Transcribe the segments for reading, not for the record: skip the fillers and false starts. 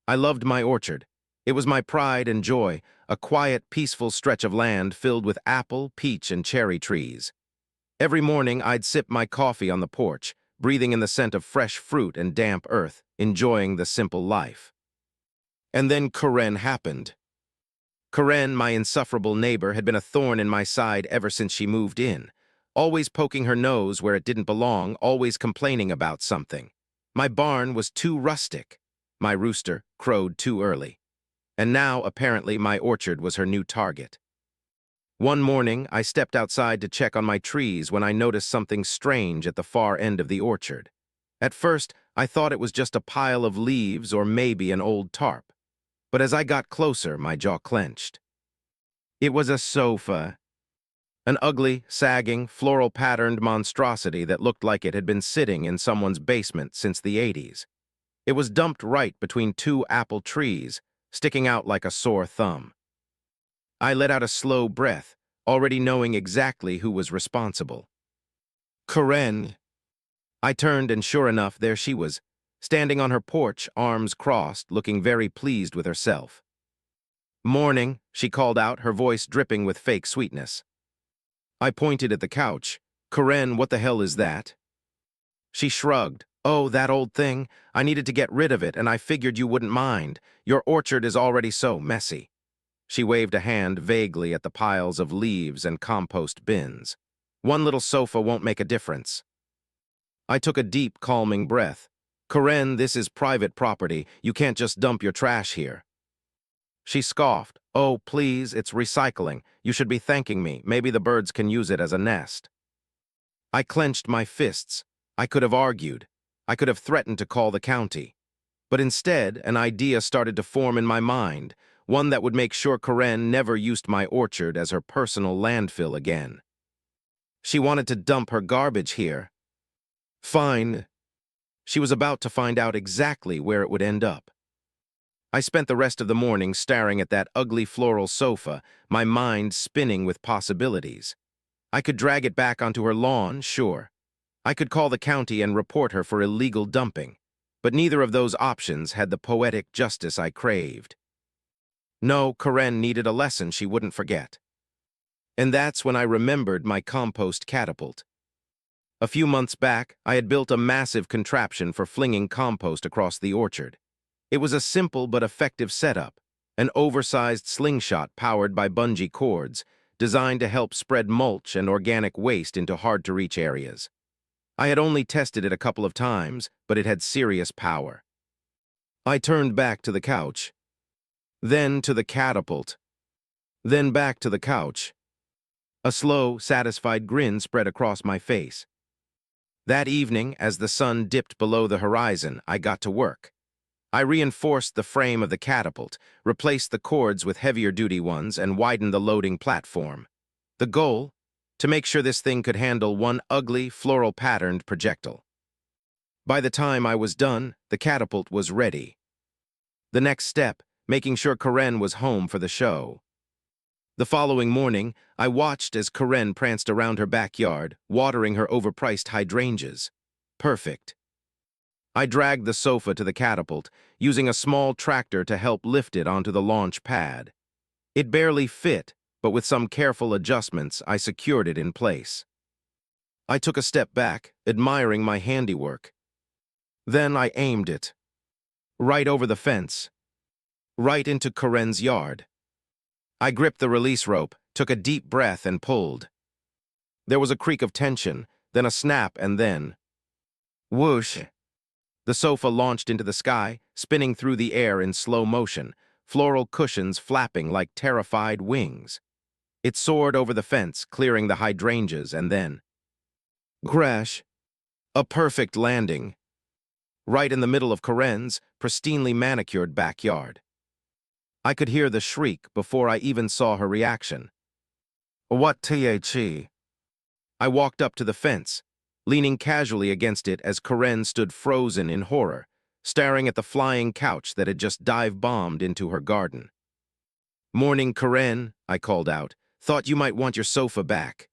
I loved my orchard. It was my pride and joy, a quiet, peaceful stretch of land filled with apple, peach, and cherry trees. Every morning, I'd sip my coffee on the porch, breathing in the scent of fresh fruit and damp earth, enjoying the simple life. And then Karen happened. Karen, my insufferable neighbor, had been a thorn in my side ever since she moved in, always poking her nose where it didn't belong, always complaining about something. My barn was too rustic. My rooster crowed too early. And now, apparently, my orchard was her new target. One morning, I stepped outside to check on my trees when I noticed something strange at the far end of the orchard. At first, I thought it was just a pile of leaves or maybe an old tarp. But as I got closer, my jaw clenched. It was a sofa. An ugly, sagging, floral-patterned monstrosity that looked like it had been sitting in someone's basement since the '80s. It was dumped right between two apple trees, sticking out like a sore thumb. I let out a slow breath, already knowing exactly who was responsible. Karen. I turned, and sure enough, there she was, standing on her porch, arms crossed, looking very pleased with herself. "Morning," she called out, her voice dripping with fake sweetness. I pointed at the couch. "Karen, what the hell is that?" She shrugged. "Oh, that old thing. I needed to get rid of it, and I figured you wouldn't mind. Your orchard is already so messy." She waved a hand vaguely at the piles of leaves and compost bins. "One little sofa won't make a difference." I took a deep, calming breath. "Karen, this is private property. You can't just dump your trash here." She scoffed. "Oh, please, it's recycling. You should be thanking me. Maybe the birds can use it as a nest." I clenched my fists. I could have argued. I could have threatened to call the county. But instead, an idea started to form in my mind, one that would make sure Karen never used my orchard as her personal landfill again. She wanted to dump her garbage here. Fine. She was about to find out exactly where it would end up. I spent the rest of the morning staring at that ugly floral sofa, my mind spinning with possibilities. I could drag it back onto her lawn, sure. I could call the county and report her for illegal dumping. But neither of those options had the poetic justice I craved. No, Karen needed a lesson she wouldn't forget. And that's when I remembered my compost catapult. A few months back, I had built a massive contraption for flinging compost across the orchard. It was a simple but effective setup, an oversized slingshot powered by bungee cords, designed to help spread mulch and organic waste into hard-to-reach areas. I had only tested it a couple of times, but it had serious power. I turned back to the couch, then to the catapult, then back to the couch. A slow, satisfied grin spread across my face. That evening, as the sun dipped below the horizon, I got to work. I reinforced the frame of the catapult, replaced the cords with heavier-duty ones, and widened the loading platform. The goal? To make sure this thing could handle one ugly, floral-patterned projectile. By the time I was done, the catapult was ready. The next step, making sure Karen was home for the show. The following morning, I watched as Karen pranced around her backyard, watering her overpriced hydrangeas. Perfect. I dragged the sofa to the catapult, using a small tractor to help lift it onto the launch pad. It barely fit, but with some careful adjustments, I secured it in place. I took a step back, admiring my handiwork. Then I aimed it. Right over the fence. Right into Karen's yard. I gripped the release rope, took a deep breath, and pulled. There was a creak of tension, then a snap, and then... whoosh! The sofa launched into the sky, spinning through the air in slow motion, floral cushions flapping like terrified wings. It soared over the fence, clearing the hydrangeas, and then... crash! A perfect landing. Right in the middle of Karen's pristinely manicured backyard. I could hear the shriek before I even saw her reaction. What the? I walked up to the fence, leaning casually against it as Karen stood frozen in horror, staring at the flying couch that had just dive-bombed into her garden. "Morning, Karen," I called out. "Thought you might want your sofa back."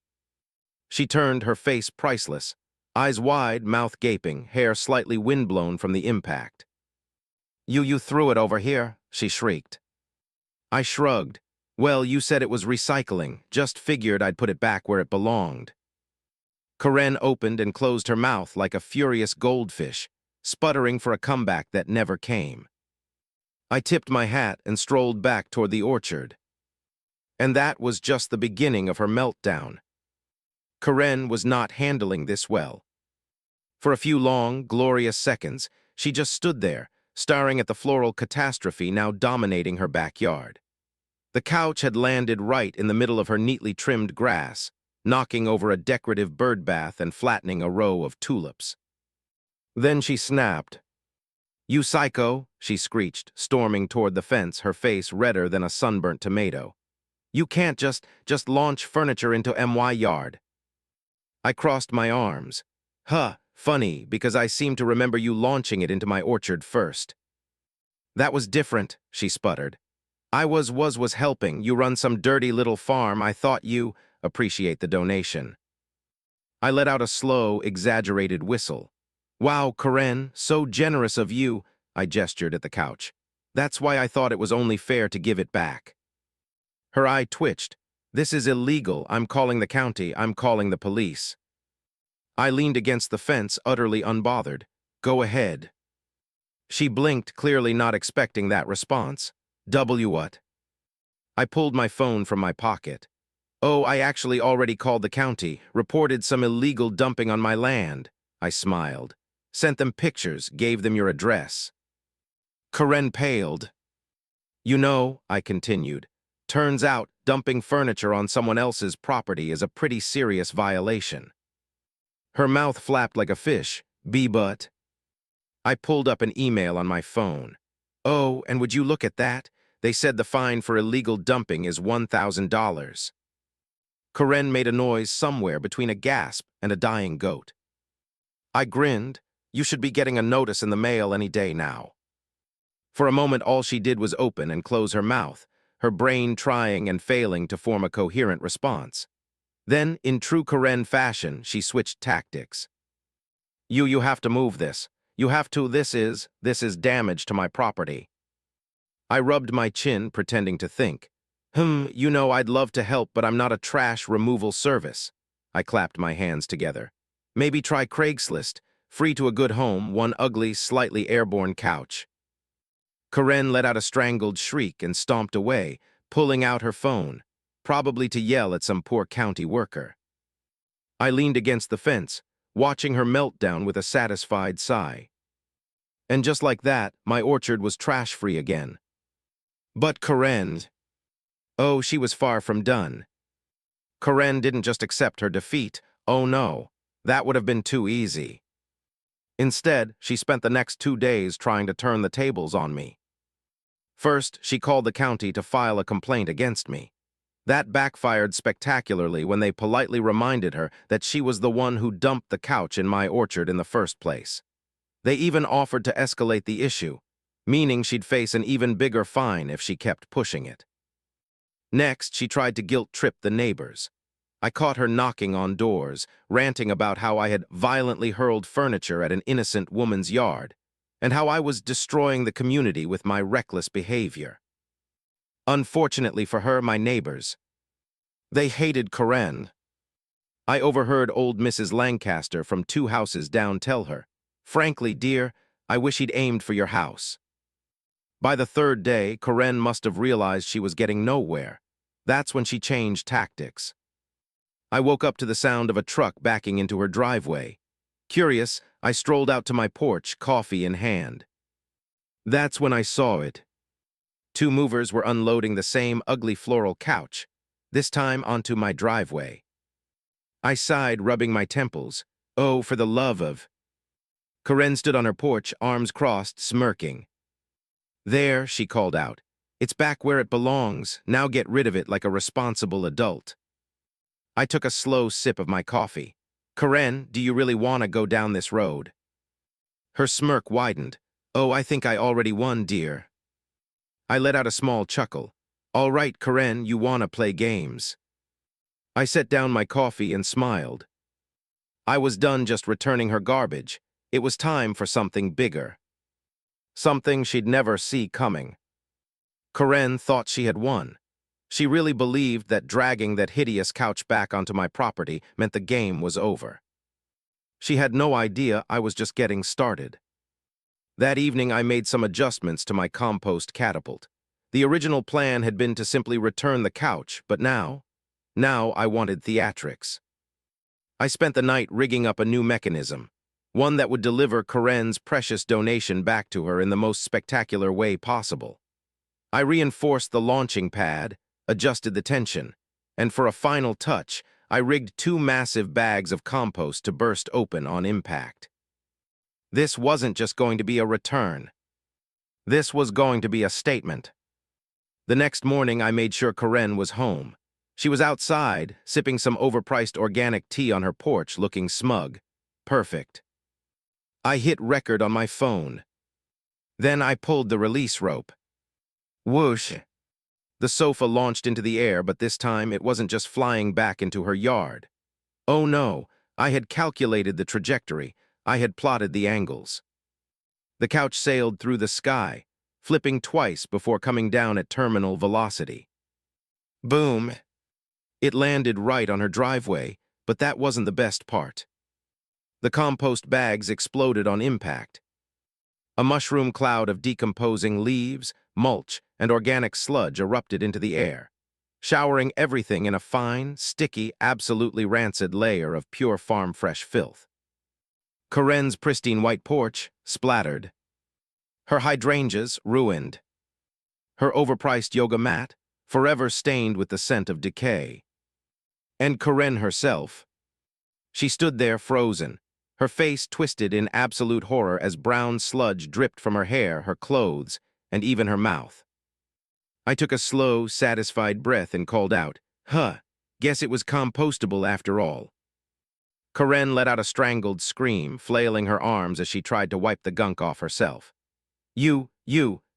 She turned, her face priceless, eyes wide, mouth gaping, hair slightly windblown from the impact. You threw it over here, she shrieked. I shrugged. Well, you said it was recycling, just figured I'd put it back where it belonged. Karen opened and closed her mouth like a furious goldfish, sputtering for a comeback that never came. I tipped my hat and strolled back toward the orchard. And that was just the beginning of her meltdown. Karen was not handling this well. For a few long, glorious seconds, she just stood there, staring at the floral catastrophe now dominating her backyard. The couch had landed right in the middle of her neatly trimmed grass, knocking over a decorative bird bath and flattening a row of tulips. Then she snapped. "You psycho," she screeched, storming toward the fence, her face redder than a sunburnt tomato. "You can't just launch furniture into my yard." I crossed my arms. Huh, funny, because I seem to remember you launching it into my orchard first. "That was different," she sputtered. "I was helping. You run some dirty little farm. I thought you appreciate the donation." I let out a slow, exaggerated whistle. "Wow, Karen, so generous of you," I gestured at the couch. "That's why I thought it was only fair to give it back." Her eye twitched. "This is illegal. I'm calling the county. I'm calling the police." I leaned against the fence, utterly unbothered. "Go ahead." She blinked, clearly not expecting that response. What? I pulled my phone from my pocket. "Oh, I actually already called the county, reported some illegal dumping on my land." I smiled. "Sent them pictures, gave them your address." Karen paled. "You know," I continued, "turns out dumping furniture on someone else's property is a pretty serious violation." Her mouth flapped like a fish. But I pulled up an email on my phone. "Oh, and would you look at that? They said the fine for illegal dumping is $1,000. Karen made a noise somewhere between a gasp and a dying goat. I grinned. "You should be getting a notice in the mail any day now." For a moment, all she did was open and close her mouth, her brain trying and failing to form a coherent response. Then, in true Karen fashion, she switched tactics. You have to move this. You have to, this is damage to my property." I rubbed my chin, pretending to think. You know, I'd love to help, but I'm not a trash removal service." I clapped my hands together. "Maybe try Craigslist, free to a good home, one ugly, slightly airborne couch." Karen let out a strangled shriek and stomped away, pulling out her phone, probably to yell at some poor county worker. I leaned against the fence, watching her meltdown with a satisfied sigh. And just like that, my orchard was trash-free again. But Karen... Oh, she was far from done. Karen didn't just accept her defeat. Oh no, that would have been too easy. Instead, she spent the next 2 days trying to turn the tables on me. First, she called the county to file a complaint against me. That backfired spectacularly when they politely reminded her that she was the one who dumped the couch in my orchard in the first place. They even offered to escalate the issue, meaning she'd face an even bigger fine if she kept pushing it. Next, she tried to guilt-trip the neighbors. I caught her knocking on doors, ranting about how I had violently hurled furniture at an innocent woman's yard, and how I was destroying the community with my reckless behavior. Unfortunately for her, my neighbors, they hated Karen. I overheard old Mrs. Lancaster from 2 houses down tell her, "Frankly, dear, I wish he'd aimed for your house." By the 3rd day, Karen must have realized she was getting nowhere. That's when she changed tactics. I woke up to the sound of a truck backing into her driveway. Curious, I strolled out to my porch, coffee in hand. That's when I saw it. 2 movers were unloading the same ugly floral couch, this time onto my driveway. I sighed, rubbing my temples. Oh, for the love of... Karen stood on her porch, arms crossed, smirking. "There," she called out. "It's back where it belongs. Now get rid of it like a responsible adult." I took a slow sip of my coffee. "Karen, do you really want to go down this road?" Her smirk widened. "Oh, I think I already won, dear." I let out a small chuckle. "All right, Karen, you want to play games." I set down my coffee and smiled. I was done just returning her garbage. It was time for something bigger. something she'd never see coming. Karen thought she had won. She really believed that dragging that hideous couch back onto my property meant the game was over. She had no idea I was just getting started. That evening, I made some adjustments to my Compost Catapult. The original plan had been to simply return the couch, but now I wanted theatrics. I spent the night rigging up a new mechanism, one that would deliver Karen's precious donation back to her in the most spectacular way possible. I reinforced the launching pad, adjusted the tension, and for a final touch, I rigged 2 massive bags of compost to burst open on impact. This wasn't just going to be a return. This was going to be a statement. The next morning, I made sure Karen was home. She was outside, sipping some overpriced organic tea on her porch, looking smug. Perfect. I hit record on my phone. Then I pulled the release rope. Whoosh! The sofa launched into the air, but this time it wasn't just flying back into her yard. Oh no, I had calculated the trajectory. I had plotted the angles. The couch sailed through the sky, flipping twice before coming down at terminal velocity. Boom! It landed right on her driveway, but that wasn't the best part. The compost bags exploded on impact. A mushroom cloud of decomposing leaves, mulch, and organic sludge erupted into the air, showering everything in a fine, sticky, absolutely rancid layer of pure farm-fresh filth. Karen's pristine white porch splattered. Her hydrangeas ruined. Her overpriced yoga mat forever stained with the scent of decay. And Karen herself. She stood there frozen, her face twisted in absolute horror as brown sludge dripped from her hair, her clothes, and even her mouth. I took a slow, satisfied breath and called out, "Huh, guess it was compostable after all." Karen let out a strangled scream, flailing her arms as she tried to wipe the gunk off herself. You,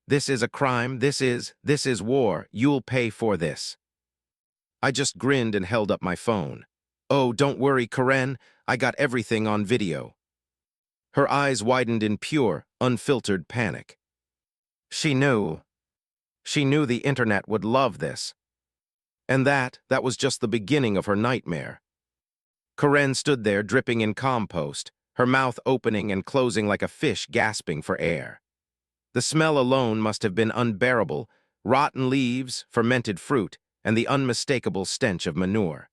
this is a crime, this is war, you'll pay for this." I just grinned and held up my phone. "Oh, don't worry, Karen, I got everything on video." Her eyes widened in pure, unfiltered panic. She knew. She knew the internet would love this. And that was just the beginning of her nightmare. Karen stood there dripping in compost, her mouth opening and closing like a fish gasping for air. The smell alone must have been unbearable: rotten leaves, fermented fruit, and the unmistakable stench of manure.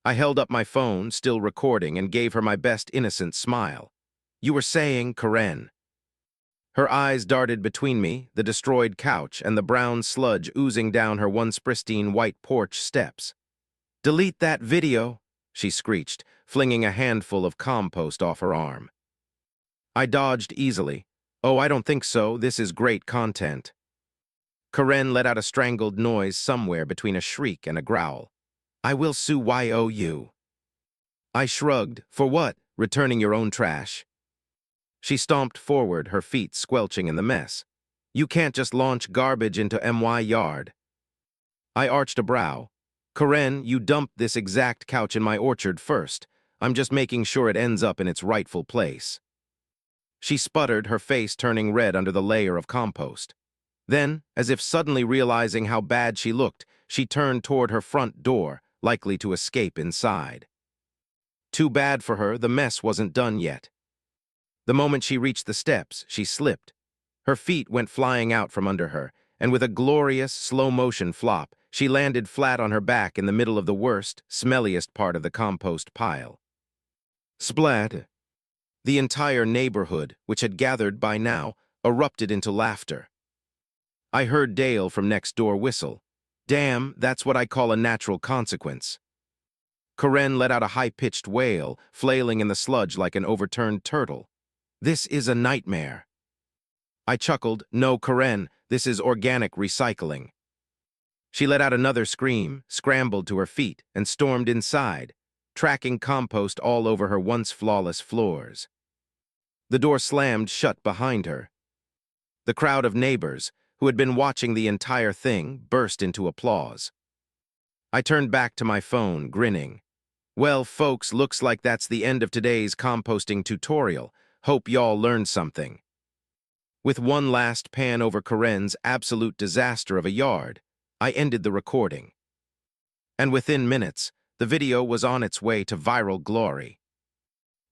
I held up my phone, still recording, and gave her my best innocent smile. "You were saying, Karen." Her eyes darted between me, the destroyed couch, and the brown sludge oozing down her once pristine white porch steps. "Delete that video," she screeched, flinging a handful of compost off her arm. I dodged easily. "Oh, I don't think so. This is great content." Karen let out a strangled noise somewhere between a shriek and a growl. "I will sue you." I shrugged. "For what? Returning your own trash?" She stomped forward, her feet squelching in the mess. "You can't just launch garbage into my yard." I arched a brow. "Karen, you dumped this exact couch in my orchard first. I'm just making sure it ends up in its rightful place." She sputtered, her face turning red under the layer of compost. Then, as if suddenly realizing how bad she looked, she turned toward her front door, likely to escape inside. Too bad for her, the mess wasn't done yet. The moment she reached the steps, she slipped. Her feet went flying out from under her, and with a glorious, slow-motion flop, she landed flat on her back in the middle of the worst, smelliest part of the compost pile. Splat! The entire neighborhood, which had gathered by now, erupted into laughter. I heard Dale from next door whistle. "Damn, that's what I call a natural consequence." Karen let out a high-pitched wail, flailing in the sludge like an overturned turtle. "This is a nightmare." I chuckled. "No, Karen, this is organic recycling." She let out another scream, scrambled to her feet, and stormed inside, tracking compost all over her once flawless floors. The door slammed shut behind her. The crowd of neighbors, who had been watching the entire thing, burst into applause. I turned back to my phone, grinning. "Well, folks, looks like that's the end of today's composting tutorial. Hope y'all learned something." With one last pan over Karen's absolute disaster of a yard, I ended the recording. And within minutes, the video was on its way to viral glory.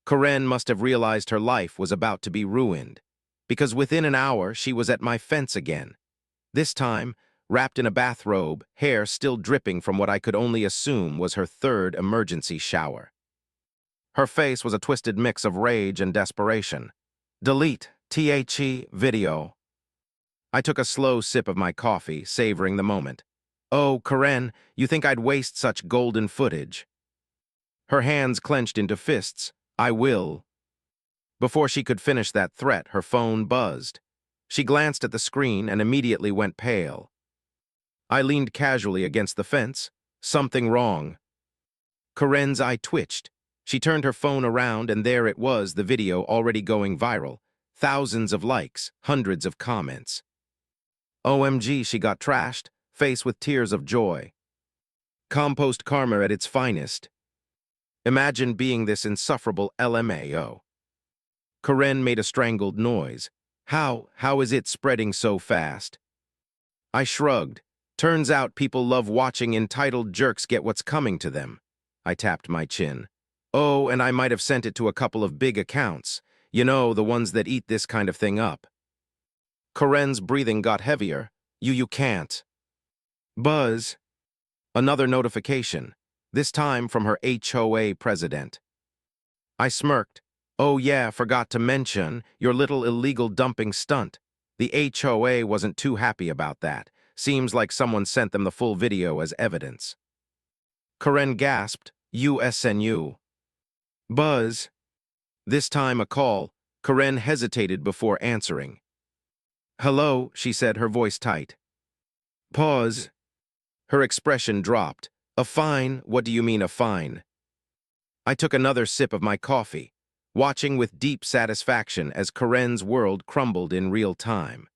Karen must have realized her life was about to be ruined, because within an hour she was at my fence again. This time, wrapped in a bathrobe, hair still dripping from what I could only assume was her third emergency shower. Her face was a twisted mix of rage and desperation. Delete, video. I took a slow sip of my coffee, savoring the moment. Oh, Karen, you think I'd waste such golden footage? Her hands clenched into fists. I will. Before she could finish that threat, her phone buzzed. She glanced at the screen and immediately went pale. I leaned casually against the fence. Something wrong. Karen's eye twitched. She turned her phone around and there it was, the video already going viral. Thousands of likes, hundreds of comments. OMG, she got trashed, face with tears of joy. Compost karma at its finest. Imagine being this insufferable LMAO. Karen made a strangled noise. How is it spreading so fast? I shrugged. Turns out people love watching entitled jerks get what's coming to them. I tapped my chin. Oh, and I might have sent it to a couple of big accounts. You know, the ones that eat this kind of thing up. Karen's breathing got heavier. You can't. Buzz. Another notification, this time from her HOA president. I smirked. Oh yeah, forgot to mention your little illegal dumping stunt. The HOA wasn't too happy about that. Seems like someone sent them the full video as evidence. Karen gasped, USNU. Buzz. This time a call. Karen hesitated before answering. Hello, she said, her voice tight. Pause. Her expression dropped. A fine? What do you mean a fine? I took another sip of my coffee, watching with deep satisfaction as Karen's world crumbled in real time.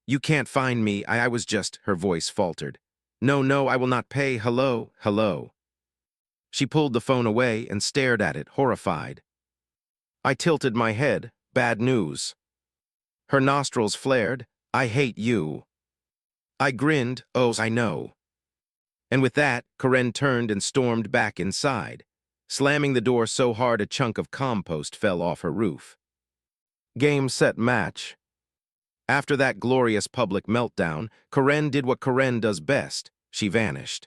You can't find me, I was just, her voice faltered. No, I will not pay, hello. She pulled the phone away and stared at it, horrified. I tilted my head, bad news. Her nostrils flared, I hate you. I grinned, oh, I know. And with that, Karen turned and stormed back inside, slamming the door so hard a chunk of compost fell off her roof. Game, set, match. After that glorious public meltdown, Karen did what Karen does best. She vanished.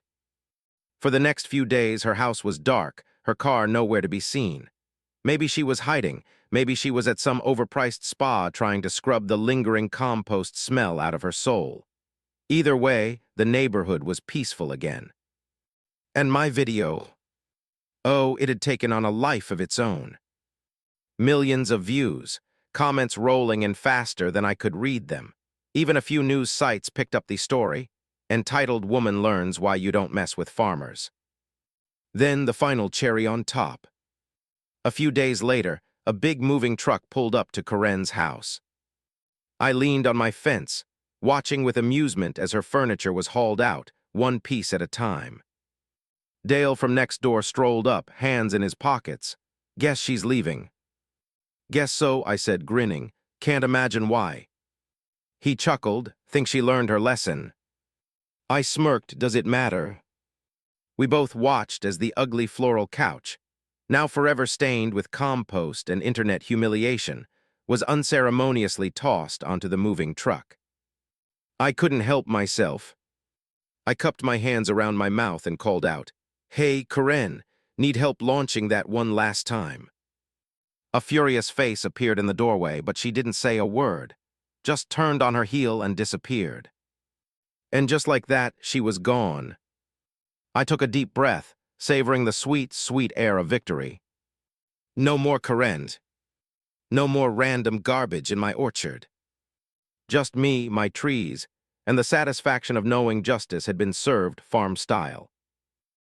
For the next few days, her house was dark, her car nowhere to be seen. Maybe she was hiding. Maybe she was at some overpriced spa trying to scrub the lingering compost smell out of her soul. Either way, the neighborhood was peaceful again. And my video. Oh, it had taken on a life of its own. Millions of views, comments rolling in faster than I could read them. Even a few news sites picked up the story, entitled Woman Learns Why You Don't Mess with Farmers. Then the final cherry on top. A few days later, a big moving truck pulled up to Karen's house. I leaned on my fence, watching with amusement as her furniture was hauled out, one piece at a time. Dale from next door strolled up, hands in his pockets. Guess she's leaving. Guess so, I said, grinning. Can't imagine why. He chuckled, think she learned her lesson. I smirked, does it matter? We both watched as the ugly floral couch, now forever stained with compost and internet humiliation, was unceremoniously tossed onto the moving truck. I couldn't help myself. I cupped my hands around my mouth and called out, Hey, Karen, need help launching that one last time. A furious face appeared in the doorway, but she didn't say a word, just turned on her heel and disappeared. And just like that, she was gone. I took a deep breath, savoring the sweet, sweet air of victory. No more Karen. No more random garbage in my orchard. Just me, my trees, and the satisfaction of knowing justice had been served farm style.